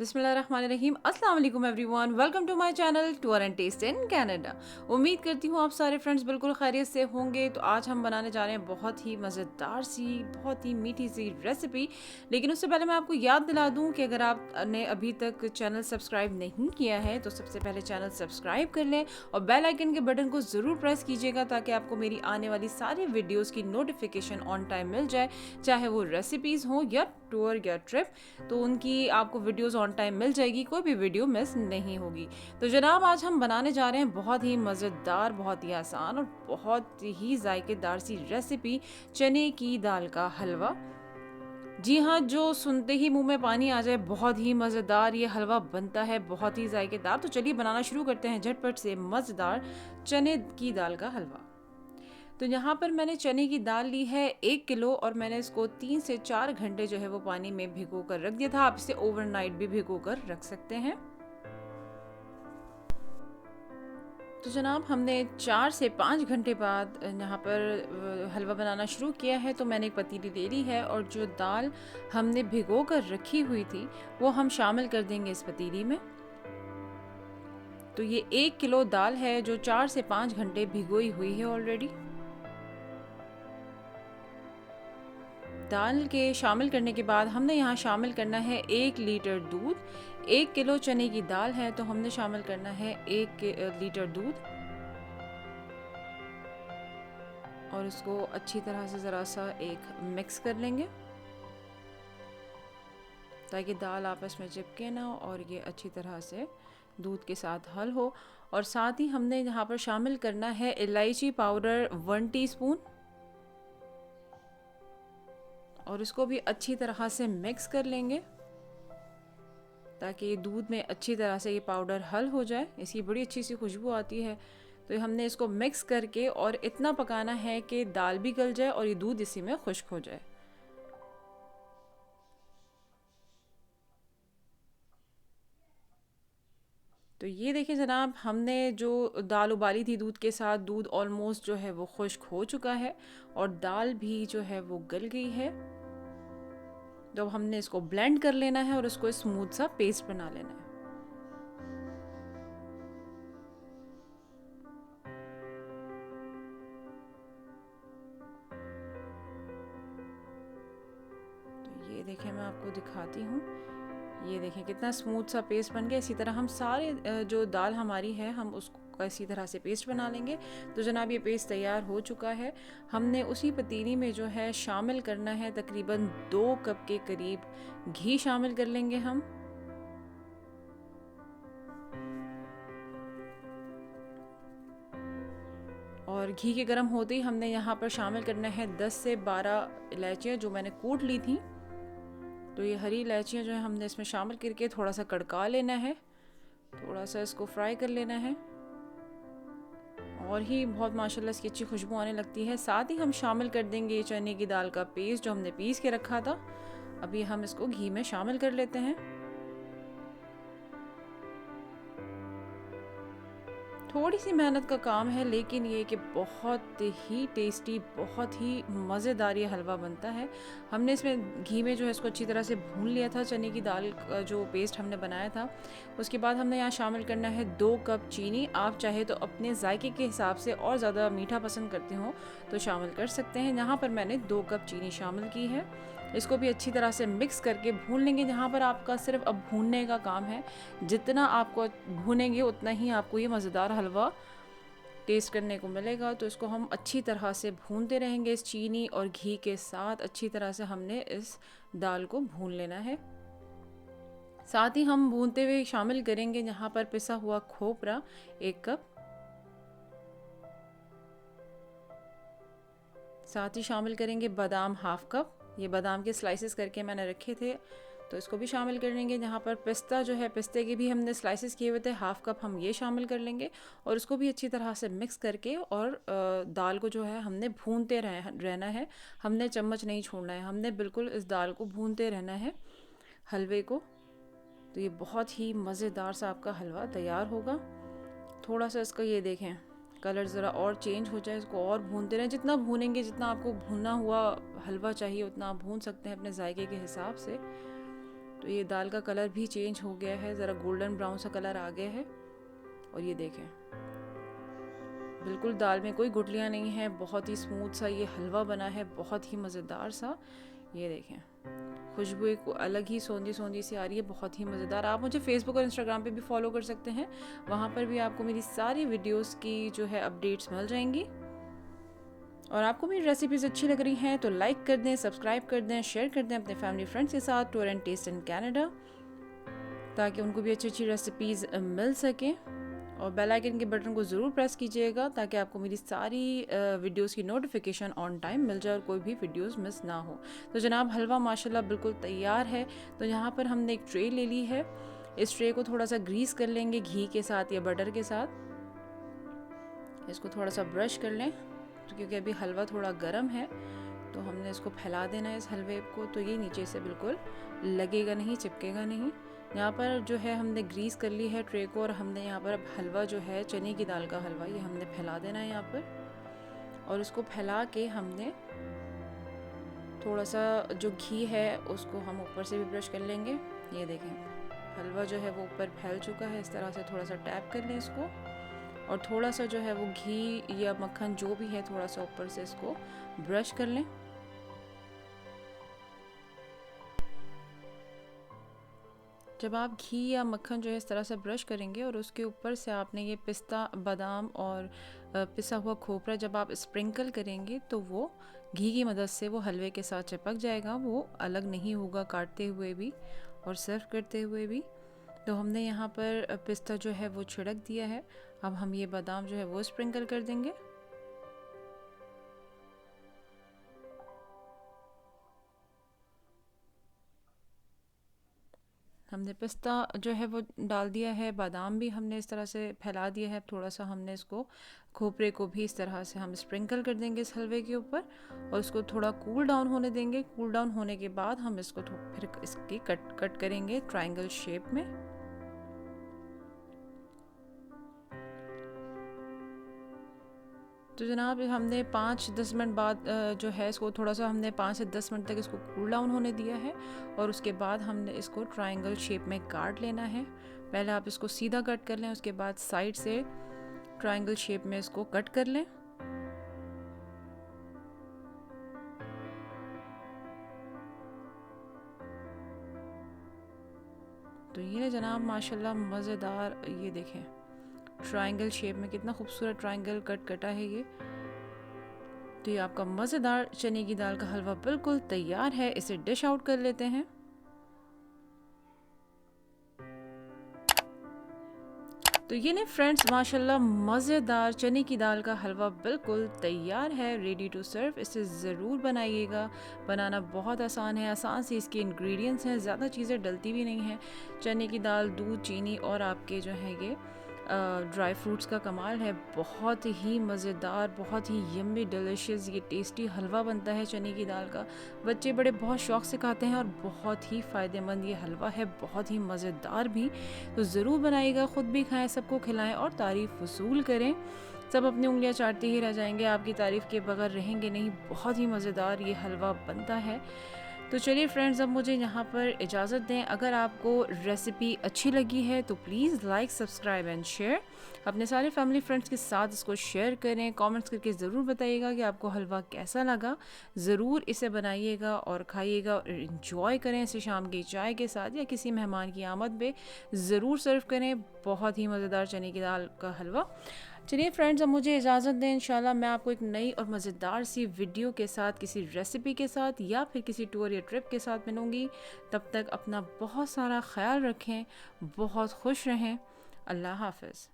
बिस्मिल्लाहिर्रहमानिर्रहीम। अस्सलाम वालेकुम everyone, welcome to my channel tour and taste in Canada. उम्मीद करती हूँ आप सारे फ्रेंड्स बिल्कुल खैरियत से होंगे। तो आज हम बनाने जा रहे हैं बहुत ही मज़ेदार सी, बहुत ही मीठी सी रेसिपी। लेकिन उससे पहले मैं आपको याद दिला दूँ कि अगर आपने अभी तक चैनल सब्सक्राइब नहीं किया है तो सबसे पहले चैनल सब्सक्राइब कर लें और बेल आइकन के बटन को ज़रूर प्रेस कीजिएगा ताकि आपको मेरी आने वाली सारी वीडियोज़ की नोटिफिकेशन ऑन टाइम मिल जाए, चाहे वो रेसिपीज़ हों या टूर या ट्रिप। तो उनकी आपको वीडियोस ऑन टाइम मिल जाएगी, कोई भी वीडियो मिस नहीं होगी। तो जनाब आज हम बनाने जा रहे हैं बहुत ही मज़ेदार, बहुत ही आसान और बहुत ही जायकेदार सी रेसिपी, चने की दाल का हलवा। जी हाँ, जो सुनते ही मुंह में पानी आ जाए, बहुत ही मज़ेदार ये हलवा बनता है, बहुत ही जायकेदार। तो चलिए बनाना शुरू करते हैं झटपट से मज़ेदार चने की दाल का हलवा। तो यहाँ पर मैंने चने की दाल ली है 1 किलो और मैंने इसको 3 से 4 घंटे जो है वो पानी में भिगो कर रख दिया था। आप इसे ओवरनाइट भी भिगो कर रख सकते हैं। तो जनाब हमने 4 से 5 घंटे बाद यहाँ पर हलवा बनाना शुरू किया है। तो मैंने एक पतीली ले ली है और जो दाल हमने भिगो कर रखी हुई थी वो हम शामिल कर देंगे इस पतीली में। तो ये 1 किलो दाल है जो 4 से 5 घंटे भिगोई हुई है ऑलरेडी। दाल के शामिल करने के बाद हमने यहाँ शामिल करना है 1 लीटर दूध। 1 किलो चने की दाल है तो हमने शामिल करना है 1 लीटर दूध और इसको अच्छी तरह से ज़रा सा एक मिक्स कर लेंगे ताकि दाल आपस में चिपके ना और ये अच्छी तरह से दूध के साथ हल हो। और साथ ही हमने यहाँ पर शामिल करना है इलायची पाउडर 1 टीस्पून और इसको भी अच्छी तरह से मिक्स कर लेंगे ताकि दूध में अच्छी तरह से ये पाउडर हल हो जाए। इसकी बड़ी अच्छी सी खुशबू आती है। तो हमने इसको मिक्स करके और इतना पकाना है कि दाल भी गल जाए और ये दूध इसी में खुश्क हो जाए। तो ये देखिए जनाब, हमने जो दाल उबाली थी दूध के साथ, दूध ऑलमोस्ट जो है वो खुश्क हो चुका है और दाल भी जो है वो गल गई है। तो अब हमने इसको ब्लेंड कर लेना है और इसको स्मूथ सा पेस्ट बना लेना है। तो ये देखें, मैं आपको दिखाती हूँ। ये देखें कितना स्मूथ सा पेस्ट बन गया। इसी तरह हम सारे जो दाल हमारी है हम उसको इसी तरह से पेस्ट बना लेंगे। तो जनाब ये पेस्ट तैयार हो चुका है। हमने उसी पतीली में जो है शामिल करना है तकरीबन 2 कप के करीब घी शामिल कर लेंगे हम। और घी के गर्म होते ही हमने यहाँ पर शामिल करना है 10 से 12 इलायचियाँ जो मैंने कूट ली थी। तो ये हरी इलायचियाँ जो है हमने इसमें शामिल करके थोड़ा सा कड़का लेना है, थोड़ा सा इसको फ्राई कर लेना है और ही बहुत माशाल्लाह इसकी अच्छी खुशबू आने लगती है। साथ ही हम शामिल कर देंगे ये चने की दाल का पेस्ट जो हमने पीस के रखा था। अभी हम इसको घी में शामिल कर लेते हैं। थोड़ी सी मेहनत का काम है लेकिन ये कि बहुत ही टेस्टी, बहुत ही मज़ेदार ये हलवा बनता है। हमने इसमें घी में जो है इसको अच्छी तरह से भून लिया था, चने की दाल का जो पेस्ट हमने बनाया था। उसके बाद हमने यहाँ शामिल करना है 2 कप चीनी। आप चाहे तो अपने जायके के हिसाब से और ज़्यादा मीठा पसंद करते हो तो शामिल कर सकते हैं। यहाँ पर मैंने 2 कप चीनी शामिल की है। इसको भी अच्छी तरह से मिक्स करके भून लेंगे। यहाँ पर आपका सिर्फ अब भूनने का काम है। जितना आपको भूनेंगे उतना ही आपको ये मज़ेदार हलवा टेस्ट करने को मिलेगा। तो इसको हम अच्छी तरह से भूनते रहेंगे इस चीनी और घी के साथ। अच्छी तरह से हमने इस दाल को भून लेना है। साथ ही हम भूनते हुए शामिल करेंगे यहाँ पर पिसा हुआ खोपरा 1 कप। साथ ही शामिल करेंगे बादाम 1/2 कप। ये बादाम के स्लाइसेस करके मैंने रखे थे तो इसको भी शामिल कर लेंगे। यहाँ पर पिस्ता जो है, पिस्ते के भी हमने स्लाइसेस किए हुए थे, 1/2 कप हम ये शामिल कर लेंगे और उसको भी अच्छी तरह से मिक्स करके और दाल को जो है हमने भूनते रहना है। हमने चम्मच नहीं छोड़ना है, हमने बिल्कुल इस दाल को भूनते रहना है हलवे को। तो ये बहुत ही मज़ेदार सा आपका हलवा तैयार होगा। थोड़ा सा इसका ये देखें कलर ज़रा और चेंज हो जाए, इसको और भूनते रहें। जितना भूनेंगे, जितना आपको भुना हुआ हलवा चाहिए उतना आप भून सकते हैं अपने जायके के हिसाब से। तो ये दाल का कलर भी चेंज हो गया है, ज़रा गोल्डन ब्राउन सा कलर आ गया है। और ये देखें बिल्कुल दाल में कोई गुठलियाँ नहीं है, बहुत ही स्मूथ सा ये हलवा बना है, बहुत ही मज़ेदार सा। ये देखें खुशबू एक अलग ही सौंधी सौंधी सी आ रही है, बहुत ही मज़ेदार। आप मुझे फेसबुक और इंस्टाग्राम पे भी फॉलो कर सकते हैं, वहाँ पर भी आपको मेरी सारी वीडियोस की जो है अपडेट्स मिल जाएंगी। और आपको मेरी रेसिपीज़ अच्छी लग रही हैं तो लाइक कर दें, सब्सक्राइब कर दें, शेयर कर दें अपने फैमिली फ्रेंड्स के साथ tour and taste in Canada, ताकि उनको भी अच्छी अच्छी रेसिपीज़ मिल सकें। और बेल आइकन के बटन को ज़रूर प्रेस कीजिएगा ताकि आपको मेरी सारी वीडियोस की नोटिफिकेशन ऑन टाइम मिल जाए और कोई भी वीडियोस मिस ना हो। तो जनाब हलवा माशाल्लाह बिल्कुल तैयार है। तो यहाँ पर हमने एक ट्रे ले ली है, इस ट्रे को थोड़ा सा ग्रीस कर लेंगे घी के साथ या बटर के साथ। इसको थोड़ा सा ब्रश कर लें क्योंकि अभी हलवा थोड़ा गर्म है, तो हमने इसको फैला देना है इस हलवे को, तो ये नीचे से बिल्कुल लगेगा नहीं, चिपकेगा नहीं। यहाँ पर जो है हमने ग्रीस कर ली है ट्रे को, और हमने यहाँ पर अब हलवा जो है चने की दाल का हलवा ये हमने फैला देना है यहाँ पर। और उसको फैला के हमने थोड़ा सा जो घी है उसको हम ऊपर से भी ब्रश कर लेंगे। ये देखें हलवा जो है वो ऊपर फैल चुका है, इस तरह से थोड़ा सा टैप कर लें इसको, और थोड़ा सा जो है वो घी या मक्खन जो भी है थोड़ा सा ऊपर से इसको ब्रश कर लें। जब आप घी या मक्खन जो है इस तरह से ब्रश करेंगे और उसके ऊपर से आपने ये पिस्ता, बादाम और पिसा हुआ खोपरा जब आप स्प्रिंकल करेंगे तो वो घी की मदद से वो हलवे के साथ चिपक जाएगा, वो अलग नहीं होगा काटते हुए भी और सर्व करते हुए भी। तो हमने यहाँ पर पिस्ता जो है वो छिड़क दिया है, अब हम ये बादाम जो है वो स्प्रिंकल कर देंगे। हमने पिस्ता जो है वो डाल दिया है, बादाम भी हमने इस तरह से फैला दिया है। थोड़ा सा हमने इसको खोपरे को भी इस तरह से हम स्प्रिंकल कर देंगे इस हलवे के ऊपर, और इसको थोड़ा कूल डाउन होने देंगे। कूल डाउन होने के बाद हम इसको फिर इसकी कट करेंगे ट्रायंगल शेप में। तो जनाब हमने 5-10 मिनट बाद जो है इसको थोड़ा सा हमने 5 से 10 मिनट तक इसको कूल डाउन होने दिया है, और उसके बाद हमने इसको ट्रायंगल शेप में काट लेना है। पहले आप इसको सीधा कट कर लें, उसके बाद साइड से ट्रायंगल शेप में इसको कट कर लें। तो ये जनाब माशाल्लाह मज़ेदार, ये देखें ट्रायंगल शेप में कितना खूबसूरत ट्रायंगल कट कटा है ये। तो ये आपका मज़ेदार चने की दाल का हलवा बिल्कुल तैयार है। इसे डिश आउट कर लेते हैं। तो ये ने फ्रेंड्स माशाल्लाह मज़ेदार चने की दाल का हलवा बिल्कुल तैयार है, रेडी टू सर्व। इसे ज़रूर बनाइएगा, बनाना बहुत आसान है, आसान से इसके इंग्रेडिएंट्स हैं, ज़्यादा चीज़ें डलती भी नहीं हैं। चने की दाल, दूध, चीनी और आपके जो है ये ड्राई फ्रूट्स का कमाल है। बहुत ही मज़ेदार, बहुत ही यम्मी डिलीशियस ये टेस्टी हलवा बनता है चने की दाल का। बच्चे बड़े बहुत शौक़ से खाते हैं और बहुत ही फ़ायदेमंद ये हलवा है, बहुत ही मज़ेदार भी। तो ज़रूर बनाइएगा, ख़ुद भी खाएं, सबको खिलाएं और तारीफ़ वसूल करें। सब अपनी उंगलियां चाटते ही रह जाएंगे, आपकी तारीफ़ के बगैर रहेंगे नहीं। बहुत ही मज़ेदार ये हलवा बनता है। तो चलिए फ्रेंड्स, अब मुझे यहाँ पर इजाज़त दें। अगर आपको रेसिपी अच्छी लगी है तो please like, subscribe and share. अपने सारे फैमिली फ्रेंड्स के साथ इसको शेयर करें। कमेंट्स करके ज़रूर बताइएगा कि आपको हलवा कैसा लगा। ज़रूर इसे बनाइएगा और खाइएगा और इन्जॉय करें इसे शाम की चाय के साथ या किसी मेहमान की आमद पे ज़रूर सर्व करें। बहुत ही मज़ेदार चने की दाल का हलवा। चलिए फ्रेंड्स, अब मुझे इजाज़त दें। इंशाल्लाह मैं आपको एक नई और मज़ेदार सी वीडियो के साथ, किसी रेसिपी के साथ या फिर किसी टूर या ट्रिप के साथ मिलूँगी। तब तक अपना बहुत सारा ख्याल रखें, बहुत खुश रहें। अल्लाह हाफ़िज़।